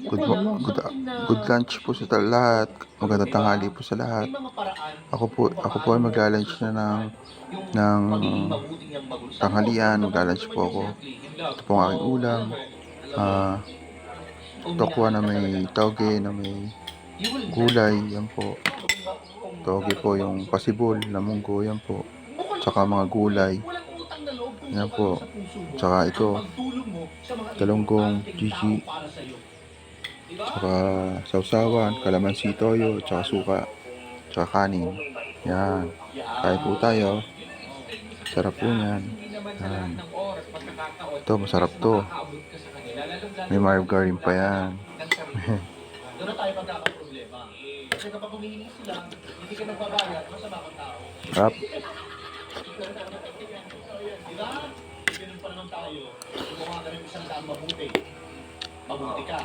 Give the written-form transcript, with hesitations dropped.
Good mo good lunch po sa lahat. Magandang tanghali po sa lahat. Ako po ay magla-lunch na ng tanghalian, magla-lunch po ako. Ito po ang aking ulam, ah, tokwa na may tauge na may gulay, yan po. Tauge po yung pasibol na munggo, yan po. Tsaka mga gulay, yan po. Tsaka ito, galunggong, Gigi. Tsaka sausawan, kalamansi, toyo, tsaka suka, tsaka kanin. Yan. Kain po tayo. Sarap po yan. Yan. Ito, masarap to. May margarine pa yan. Doon na tayo magkakaproblema. Kasi kapag humihingi sila, hindi ka nagbabayad, masama kang tao. Sarap. Diba? Ganun pa naman tayo. Gumawa ka ng isang daan mabuti. Mabuti ka.